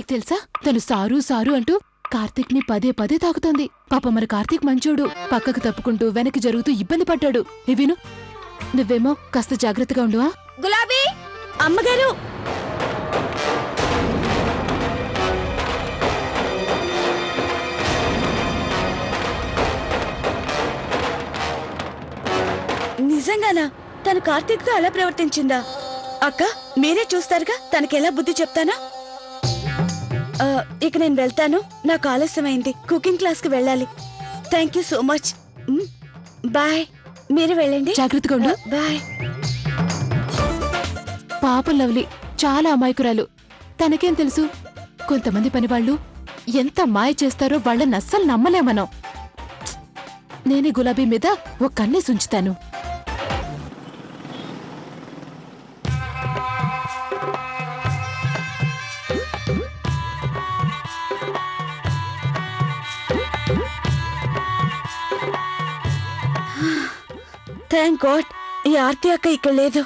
నీకు తెలుసా తను సారు సారు అంటూ కార్తీక్ ని పదే పదే తాకుతోంది. పాప మన కార్తీక్ మంచోడు. పక్కకు తప్పుకుంటూ వెనక్కి జరుగుతూ ఇబ్బంది పడ్డాడు. విను, నువ్వేమో కాస్త జాగ్రత్తగా ఉండువా. గులాబీ అమ్మగారు, నిజంగానా తను కార్తీక్ తో అలా ప్రవర్తించిందా? అక్క మీరే చూస్తారుగా తనకెలా బుద్ధి చెప్తానా. ఇక నేను వెళ్తాను, నాకు ఆలస్యమైంది. కుకింగ్ క్లాస్ కి వెళ్ళాలి. Thank you so much. Bye. మీరు వెళ్ళండి. జాగ్రత్తగా ఉండు. బాయ్. పాపం లవ్లీ చాలా అమాయకురాలు. తనకేం తెలుసు, కొంతమంది పనివాళ్లు ఎంత మాయ చేస్తారో వాళ్ళని అస్సలు నమ్మలేమనం. నేనే గులాబీ మీద ఓ కన్నేసి ఉంచుతాను. థ్యాంక్ గాడ్ ఈ ఆర్తి అక్క ఇక్కడ లేదు.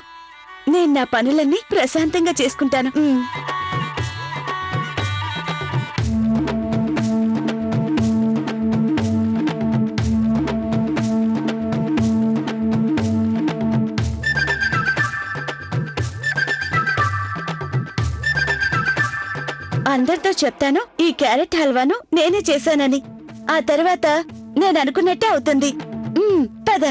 నేను నా పనులన్నీ ప్రశాంతంగా చేసుకుంటాను. అందరితో చెప్తాను ఈ క్యారెట్ హల్వాను నేనే చేశానని. ఆ తర్వాత నేను అనుకున్నట్టే అవుతుంది. పద.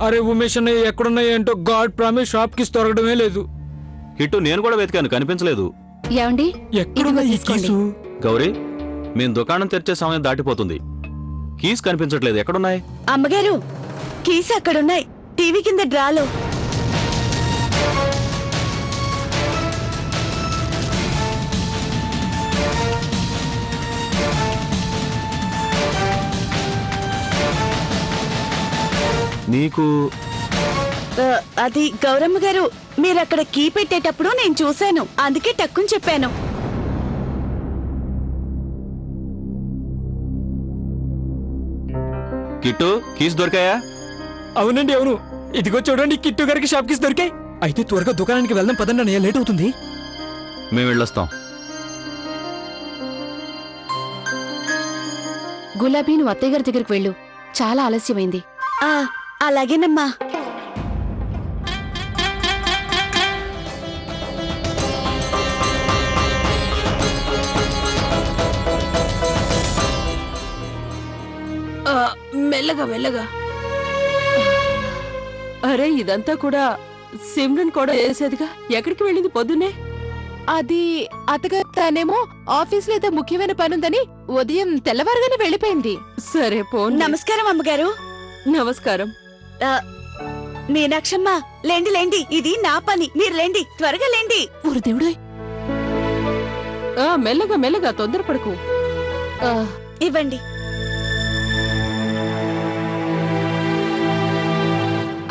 అరే ఉమేష్ అన్నయ్య ఎక్కడున్నాయి ఏంటో, గాడ్ ప్రామిస్ షాప్ కి దొరకడమే లేదు. కిట్టు నేను కూడా వెతికాను, కనిపించలేదు. ఏమండి, ఎక్కడున్నాయి ఈ కీసు? గౌరీ, మేము దుకాణం తెరిచే సమయం దాటిపోతుంది. కీస్ కనిపించట్లేదు, ఎక్కడున్నాయి? అమ్మగారు కీస్ అక్కడున్నాయి, టీవీ కింద డ్రాలో. నీకు అది గౌరమ్మ గారు, మీరక్కడ కీ పెట్టేటప్పుడు నేను చూశాను, అందుకే టక్కుని చెప్పాను. కిట్టు, కీస్ దొరికాయా? అవునండి అవును, ఇదిగో చూడండి కిట్టు గారికి షాప్ కీస్ దొరికాయి. అయితే త్వరగా దుకాణానికి వెళ్దాం పదండి అన్నయ్య, లేట్ అవుతుంది. మేము వెళ్ళొస్తాం. గులాబీ నువ్వు అత్తయ్య గారి దగ్గరికి వెళ్ళు, చాలా ఆలస్యమైంది. అలాగేనమ్మా. మెల్లగా మెల్లగా. అరే ఇదంతా కూడా సిమ్రన్ కూడా చేసేదిగా, ఎక్కడికి వెళ్ళింది పొద్దున్నే? అది అత్తగారు తనేమో ఆఫీస్ లో ఏదో ముఖ్యమైన పనుందని ఉదయం తెల్లవారుగానే వెళ్ళిపోయింది. సరే పో. నమస్కారం అమ్మగారు. నమస్కారం. మీనాక్షమ్మ లేండి లేండి, ఇది నా పని, మీరు లేండి, త్వరగా లేండి. ఊరు దేవుడు. మెల్లగా మెల్లగా, తొందరపడకు. ఇవ్వండి.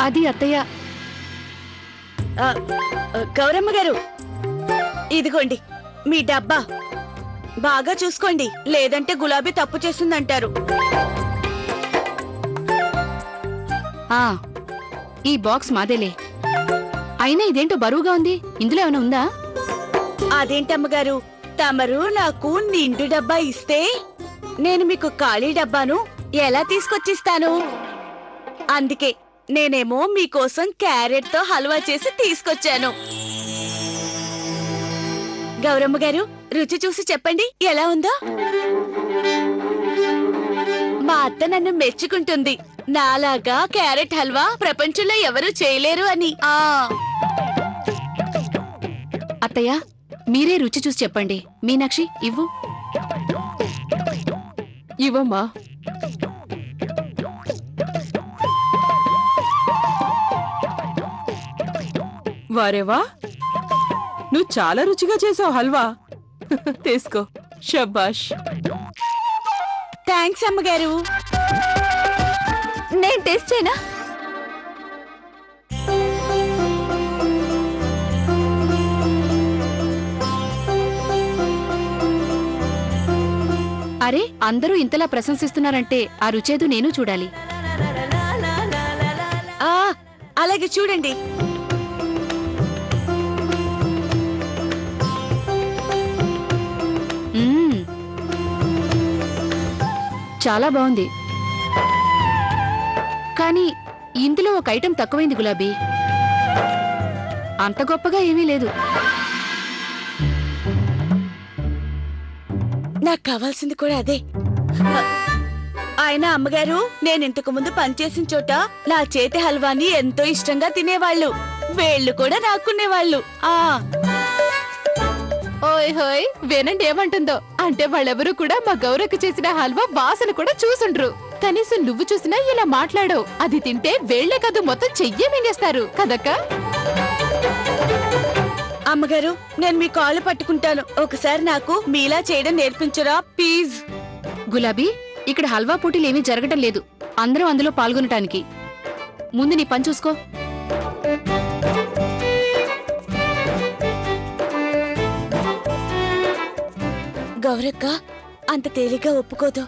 అది అత్తయ్య. గౌరమ్మ గారు ఇదిగోండి మీ డబ్బా, బాగా చూసుకోండి, లేదంటే గులాబీ తప్పు చేస్తుందంటారు. ఈ బాక్స్ మాదేలే. అయినా ఇదేంటో బరువుగా ఉంది, ఇందులో ఏమైనా ఉందా? అదేంటమ్మగారు, తమరు నాకు నిండు డబ్బా ఇస్తే నేను మీకు ఖాళీ డబ్బాను ఎలా తీసుకొచ్చిస్తాను? అందుకే నేనేమో మీకోసం క్యారెట్ తో హల్వా చేసి తీసుకొచ్చాను. గౌరమ్మ గారు రుచి చూసి చెప్పండి ఎలా ఉందో. మా అత్త నన్ను మెచ్చుకుంటుంది, నాలాగా క్యారెట్ హల్వా ప్రపంచంలో ఎవరూ చేయలేరు అని. అత్తయ్య మీరే రుచి చూసి చెప్పండి. మీనాక్షి ఇవ్వు. ఇవ్వమ్మా. వారేవా, నువ్వు చాలా రుచిగా చేసావు హల్వా. తీసుకో. షబాష్. థ్యాంక్స్ అమ్మగారు. నేను టేస్ట్ చేయనా? అరే అందరూ ఇంతలా ప్రశంసిస్తున్నారంటే ఆ రుచేదు నేను చూడాలి. ఆ అలాగే చూడండి. మ్మ్. చాలా బాగుంది, కానీ ఇందులో ఒక ఐటెం తక్కువైంది గులాబీ. అంత గొప్పగా ఏమీ లేదు. నాకు కావాల్సింది కూడా అదే. ఆయన అమ్మగారు నేను ఇంతకు ముందు పనిచేసిన చోట నా చేతి హల్వాని ఎంతో ఇష్టంగా తినేవాళ్ళు. వేళ్ళు కూడా రాక్కునేవాళ్ళు. ఓయ్ హోయ్ వినండి ఏమంటుందో. అంటే వాళ్ళెవరూ కూడా మా గౌరక్క చేసిన హల్వా వాసన కూడా చూసుండ్రు. కనీసం నువ్వు చూసినా ఇలా మాట్లాడవు. అది తింటే వేళ్లే కాదు మొత్తం చెయ్యే మింగేస్తారు కదక్క. అమ్మగారు నేను మీ కాళ్ళు పట్టుకుంటాను. ఒకసారి నాకు మీలా చేయడం నేర్పించరా ప్లీజ్. గులాబీ, ఇక్కడ హల్వా పోటీలు ఏమీ జరగటం లేదు. అందరూ అందులో పాల్గొనటానికి. ముందు నీ పని చూసుకో. గౌరక్క అంత తేలిగ్గా ఒప్పుకోదు.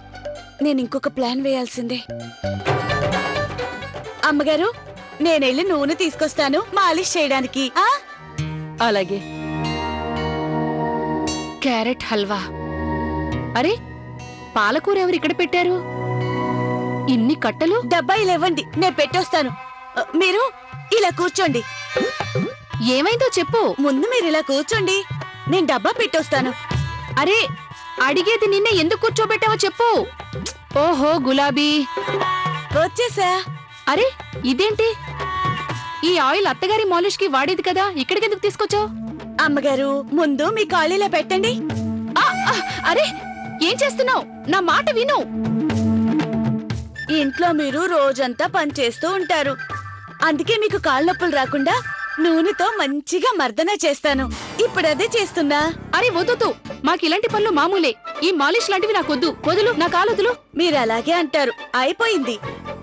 నేను ఇంకొక ప్లాన్ వేయాల్సిందే. అమ్మగారు నేనెళ్ళి నూనె తీసుకొస్తాను మాలిష్ చేయడానికి. అలాగే. క్యారెట్ హల్వా. అరే పాలకూర ఎవరు ఇక్కడ పెట్టారు? ఇన్ని కట్టలు. డబ్బా ఇలా ఇవ్వండి, నేను పెట్టొస్తాను. మీరు ఇలా కూర్చోండి. ఏమైందో చెప్పు. ముందు మీరు ఇలా కూర్చోండి, నేను డబ్బా పెట్టొస్తాను. అరే అడిగేది నిన్నే ఎందుకు కూర్చోబెట్టావో చెప్పు. ఓహో గులాబీ, వచ్చేసా. అరే ఇదేంటి? ఈ ఆయిల్ అత్తగారి మాలిష్ కి వాడేది కదా, ఇక్కడికి ఎందుకు తీసుకొచ్చావు? అమ్మగారు ముందు మీ కాళ్ళీలా పెట్టండి. అరే ఏం చేస్తున్నావు? నా మాట విను. ఇంట్లో మీరు రోజంతా పని చేస్తూ ఉంటారు. అందుకే మీకు కాళ్ళ నొప్పులు రాకుండా నూనెతో మంచిగా మర్దన చేస్తాను. ఇప్పుడు అదే చేస్తున్నా. అరే వద్దు, మాకు ఇలాంటి పనులు మామూలే. ఈ మాలిష్ లాంటివి నాకొద్దు. వదులు, నా కాలొదులు. మీరు అలాగే అంటారు. అయిపోయింది.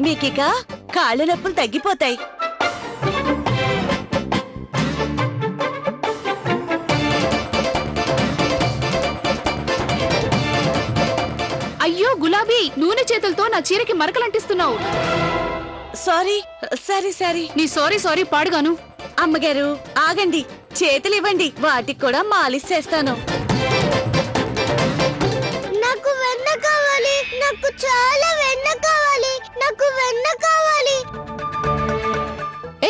మీకిక కాళ్ళ నొప్పులు తగ్గిపోతాయి. అయ్యో గులాబీ, నూనె చేతులతో నా చీరకి మరకలంటిస్తున్నావు. సారీ సరే సరే. నీ సారీ సారీ పాడుగాను. అమ్మగారు ఆగండి, చేతులు ఇవ్వండి, వాటికి కూడా మాలిష్ చేస్తాను. నాకు వెన్న కావాలి, నాకు చాలా వెన్న కావాలి, నాకు వెన్న కావాలి.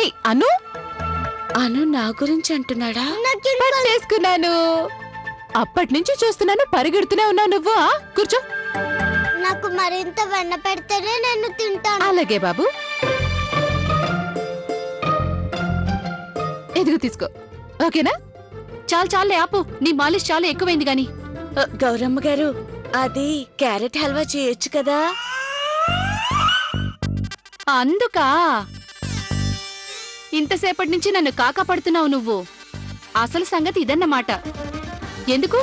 ఏయ్ అను, అను నా గురించి అంటున్నాడా? పట్టేసుకున్నాను. అప్పటి నుంచి చూస్తున్నాను, పరిగెడుతూనే ఉన్నావు నువ్వు. కూర్చో. నాకు మరింత వెన్న పెడితేనే నేను తింటాను. అలాగే బాబు, ఎదుగు తీసుకో. ఓకేనా? చాలు చాలే ఆపు. నీ మాలిష్ చాలా ఎక్కువైంది గాని. గౌరమ్మ గారు అది క్యారెట్ హల్వా చేయొచ్చు కదా. అందుకా ఇంతసేపటి నుంచి నన్ను కాకాపడుతున్నావు నువ్వు. అసలు సంగతి ఇదన్నమాట. ఎందుకు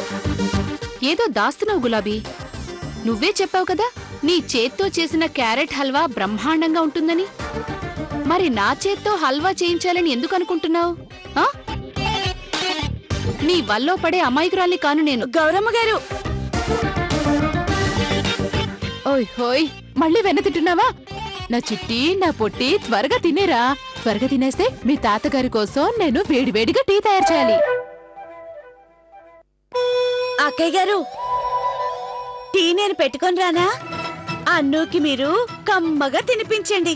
ఏదో దాస్తున్నావు గులాబీ? నువ్వే చెప్పావు కదా నీ చేత్తో చేసిన క్యారెట్ హల్వా బ్రహ్మాండంగా ఉంటుందని. మరి నా చేత్తో హల్వా చేయించాలని ఎందుకు అనుకుంటున్నావు? నీ వల్లో పడే అమాయకురాల్ని కాను నేను. గౌరమ్మ గారు ఓయ్ హోయ్, మళ్ళీ వెన్న తింటున్నావా? నా చిట్టి, నా పొట్టి, త్వరగా తినేరా. త్వరగా తినేస్తే మీ తాతగారి కోసం నేను వేడివేడిగా టీ తయారు చేయాలి. అక్కయ్య గారు టీ నేను పెట్టుకొని రానా? అన్నుకి మీరు కమ్మగా తినిపించండి.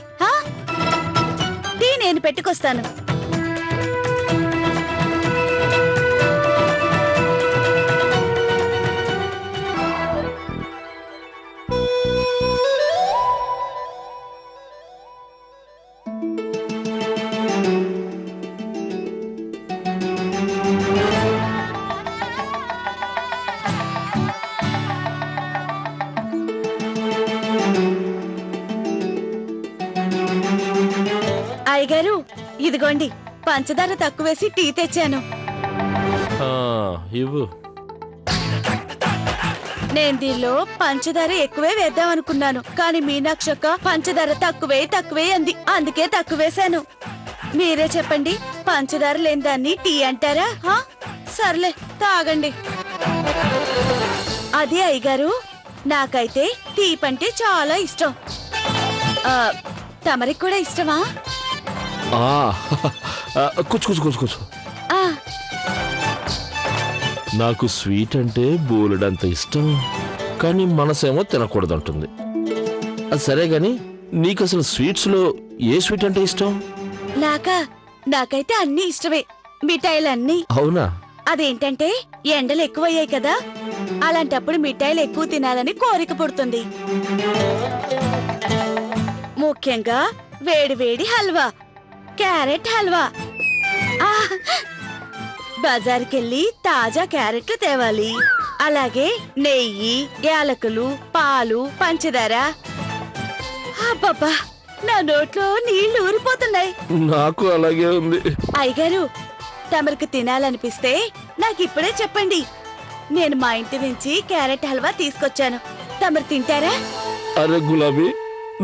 టీ నేను పెట్టుకొస్తాను. అయ్యగారు ఇదిగోండి, పంచదార తక్కువేసి టీ తెచ్చాను. ఇవ్వు. నేను దీనిలో పంచదార ఎక్కువే వేద్దాం అనుకున్నాను, కానీ మీనాక్షక్క పంచదార తక్కువే అంది. అందుకే తక్కువేశాను. మీరే చెప్పండి, పంచదార లేని దాన్ని టీ అంటారా? సర్లే తాగండి. అది అయ్యగారు నాకైతే తీపంటే చాలా ఇష్టం. ఆ, తమరికి కూడా ఇష్టమా? ఆ, కూర్చో కూర్చో కూర్చో కూర్చో. ఆ, నాకు స్వీట్ అంటే బోలెడంత ఇష్టం, కానీ మనసేమో తినకూడదంటుంది. అది సరే గాని నీకు అసలు స్వీట్స్లో ఏ స్వీట్ అంటే ఇష్టం? నాకైతే అన్ని ఇష్టమే, మిఠాయిలన్నీ. అవునా? అదేంటంటే ఎండలు ఎక్కువయ్యాయి కదా, అలాంటప్పుడు మిఠాయిలు ఎక్కువ తినాలని కోరిక పుడుతుంది. ముఖ్యంగా వేడి వేడి హల్వా, క్యారెట్ హల్వా. ఆ, బజార్కెళ్ళి తాజా క్యారెట్లు తేవాలి. అలాగే నెయ్యి, యాలకులు, పాలు, పంచదార. అబ్బబ్బా, నా నోట్లో నీళ్లు ఊరిపోతున్నాయి. నాకు అలాగే ఉంది. అయ్యగారు, తమరికి తినాలనిపిస్తే నాకిప్పుడే చెప్పండి. నేను మా ఇంటి నుంచి క్యారెట్ హల్వా తీసుకొచ్చాను. తమరు తింటారా? అరే గులాబీ,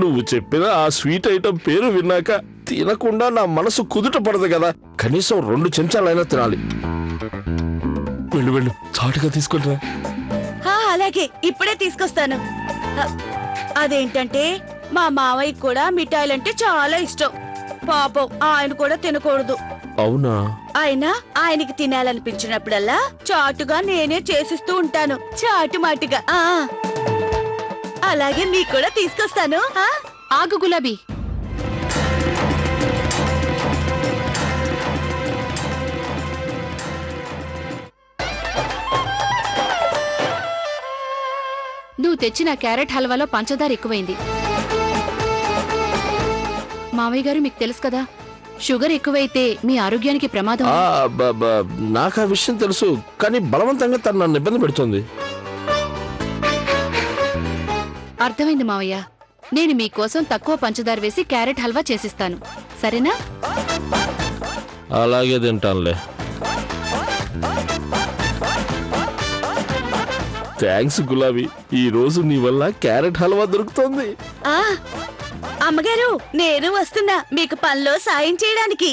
నువ్వు చెప్పిన ఆ స్వీట్ ఐటమ్ పేరు విన్నాక తినకుండా నా మనసు కుదుట పడదు కదా. కనీసం 2 చెంచాలైనా తినాలి. వెళ్ళు వెళ్ళు, చాటుగా తీసుకుంటా. అలాగే, ఇప్పుడే తీసుకొస్తాను. అదేంటంటే మా మావయ్య కూడా మిఠాయిలంటే చాలా ఇష్టం. పాపం ఆయన కూడా తినకూడదు. అవునా? అయినా ఆయనకి తినాలనిపించినప్పుడల్లా చాటుగా నేనే చేసిస్తూ ఉంటాను, చాటుమాటుగా. అలాగే మీకు కూడా తీసుకొస్తాను. ఆగు గులాబీ. నువ్వు తెచ్చిన క్యారెట్ హల్వాలో పంచదార ఎక్కువైంది. మావయ్య గారు, మీకు తెలుసు కదా, షుగర్ ఎక్కువైతే మీ ఆరోగ్యానికి ప్రమాదం. నాకు ఆ విషయం తెలుసు, కానీ బలవంతంగా తను నన్ను ఇబ్బంది పెడుతుంది. అర్థమైంది మావయ్య. నేను మీకోసం తక్కువ పంచదార వేసి క్యారెట్ హల్వా చేసిస్తాను, సరేనా? అలాగే తింటానులే. థ్యాంక్స్ గులాబీ, ఈ రోజు నీ వల్ల క్యారెట్ హల్వా దొరుకుతుంది. అమ్మగారు, నేను వస్తున్నా మీకు పనిలో సాయం చేయడానికి.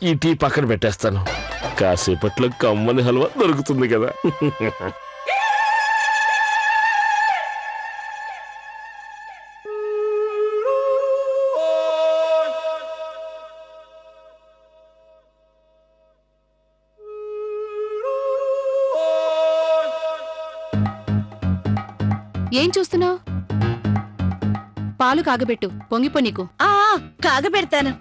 ఈ టీ పక్కన పెట్టేస్తాను, కాసేపట్లో కమ్మని హల్వా దొరుకుతుంది కదా. ఏం చూస్తున్నావు? పాలు కాగబెట్టు, పొంగిపో నీకు. కాగబెడతాను.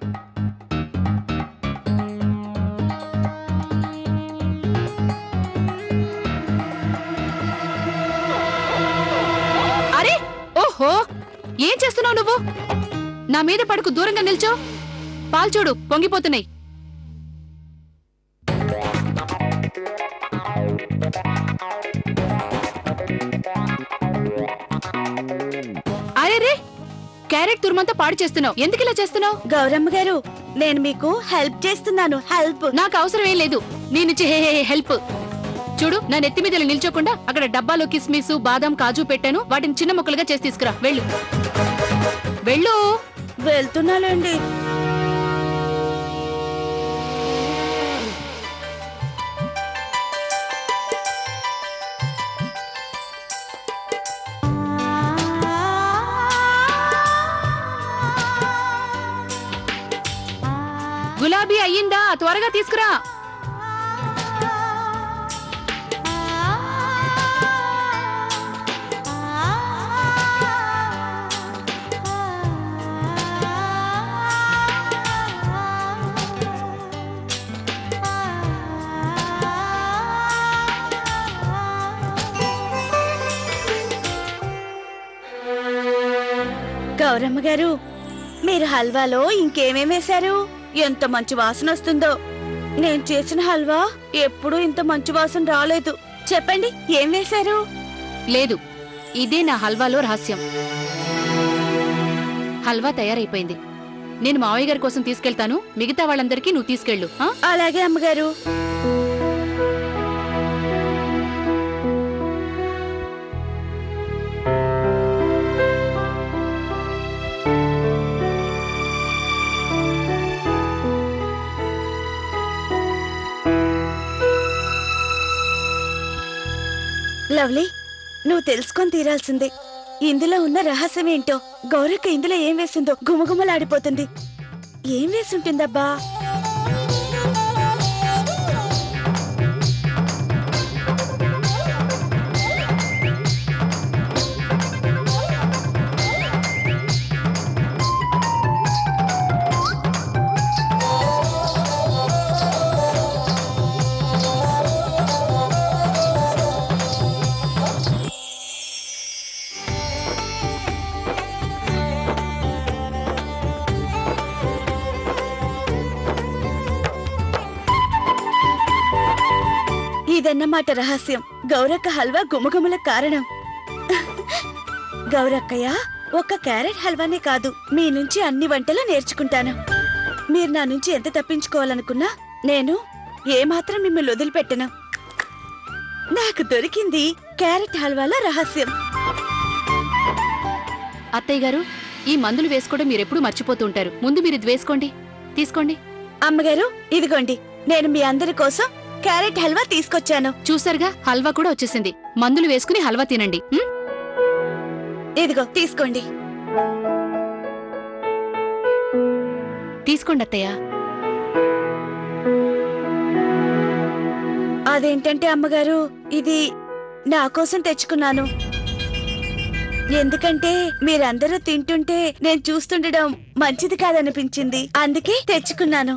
అరే, ఓహో, ఏం చేస్తున్నావు నువ్వు? నా మీద పడుకు, దూరంగా నిల్చో. పాలు చూడు, పొంగిపోతున్నాయి. అరే, క్యారెట్ తురుమంతా పాడు చేస్తున్నావు. ఎందుకు ఇలా చేస్తున్నావు? గౌరమ్మ గారు, నేను మీకు హెల్ప్ చేస్తున్నాను. హెల్ప్ నాకు అవసరం ఏం లేదు. నేను హెల్ప్ చూడు, నా నెత్తి మీద నిల్చోకుండా అక్కడ డబ్బాలో కిస్మిస్, బాదాం, కాజు పెట్టాను. వాటిని చిన్న ముక్కలుగా చేసి తీసుకురా. వెళ్ళు వెళ్ళు. వెళ్తున్నానండి. గులాబీ అయ్యిందా? త్వరగా తీసుకురా. గౌరమ్మ గారు, మీరు హల్వాలో ఇంకేమేం వేశారు? ఎంత మంచి వాసన వస్తుందో. నేను చేసిన హల్వా ఎప్పుడూ ఇంత మంచి వాసన రాలేదు. చెప్పండి, ఏం వేశారు? లేదు, ఇదే నా హల్వాలో రహస్యం. హల్వా తయారైపోయింది. నేను మావయ్య గారి కోసం తీసుకెళ్తాను. మిగతా వాళ్ళందరికీ నువ్వు తీసుకెళ్ళు. అలాగే అమ్మగారు. లవ్లీ, నువ్వు తెలుసుకొని తీరాల్సిందే. ఇందులో ఉన్న రహస్యం ఏంటో. గౌరక్క ఇందులో ఏం వేసిందో గుమగుమలాడిపోతుంది. ఏం వేసుంటుందబ్బా? ఇదన్నమాట రహస్యం. గౌరక్క హల్వా గుమగుమల కారణం. గౌరక్కయ్య, ఒక్క క్యారెట్ హల్వానే కాదు, మీ నుంచి అన్ని వంటలు నేర్చుకుంటాను. మీరు నా నుంచి ఎంత తప్పించుకోవాలనుకున్నా నేను ఏమాత్రం మిమ్మల్ని వదిలిపెట్టను. నాకు దొరికింది క్యారెట్ హల్వాల రహస్యం. అత్తయ్య గారు, ఈ మందులు వేసుకోవడం మీరెప్పుడు మర్చిపోతూ ఉంటారు. ముందు మీరు ఇది వేసుకోండి. తీసుకోండి. అమ్మగారు, ఇదిగోండి, నేను మీ అందరి కోసం క్యారెట్ హల్వా తీసుకొచ్చాను. చూసారుగా, హల్వా కూడా వచ్చేసింది. మందులు వేసుకుని హల్వా తినండి. ఇదిగో తీసుకోండి. తీసుకోండి అత్తయ్య. అదేంటంటే అమ్మగారు, ఇది నా కోసం తెచ్చుకున్నాను. ఎందుకంటే మీరందరూ తింటుంటే నేను చూస్తుండడం మంచిది కాదనిపించింది. అందుకే తెచ్చుకున్నాను.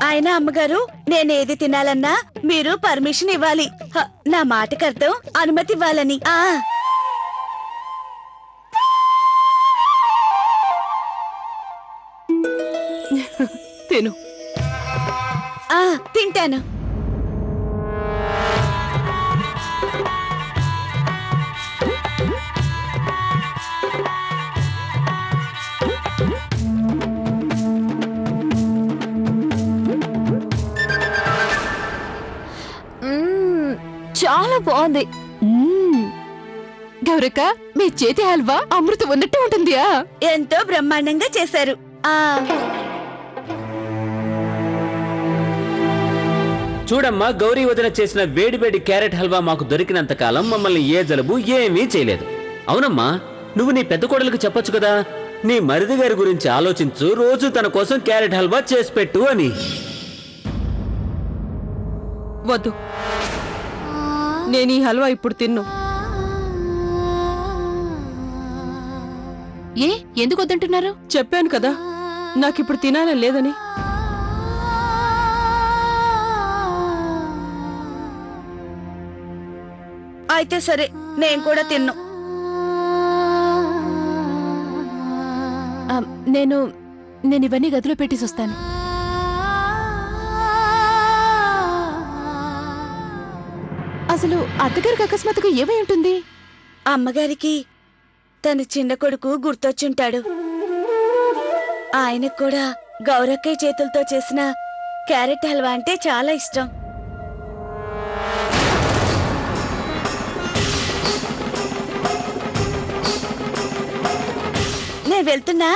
అయినా అమ్మగారు, నేనేది తినాలన్నా మీరు పర్మిషన్ ఇవ్వాలి. నా మాటకు అర్థం అనుమతి ఇవ్వాలని. తిను. తింటాను. చాలా బాగుంది. గౌరక్క, మీ చేతి హల్వా అమృతం ఉన్నట్టు ఉంటుందియా? ఎంతో బ్రహ్మాండంగా చేశారు. చూడమ్మా, గౌరీ వదిన చేసిన వేడివేడి క్యారెట్ హల్వా మాకు దొరికినంత కాలం మమ్మల్ని ఏ జలుబు ఏమీ చేయలేదు. అవునమ్మా, నువ్వు నీ పెద్ద కోడలికి చెప్పొచ్చు కదా, నీ మరిది గారి గురించి ఆలోచించు, రోజు తన కోసం క్యారెట్ హల్వా చేసి పెట్టు అని. వద్దు, నేను ఈ హల్వా ఇప్పుడు తిన్ను. ఏ, ఎందుకు వద్దంటున్నారు? చెప్పాను కదా, నాకిప్పుడు తినాలని లేదని. అయితే సరే, నేను కూడా తిన్ను. నేను ఇవన్నీ గదిలో పెట్టేసి వస్తాను. అసలు అత్తగారికి అకస్మాత్తుగా ఏమై ఉంటుంది? అమ్మగారికి తన చిన్న కొడుకు గుర్తొచ్చుంటాడు. ఆయనకు కూడా గౌరక్కయ్య చేతులతో చేసిన క్యారెట్ హల్వా అంటే చాలా ఇష్టం. నేను వెళ్తున్నా.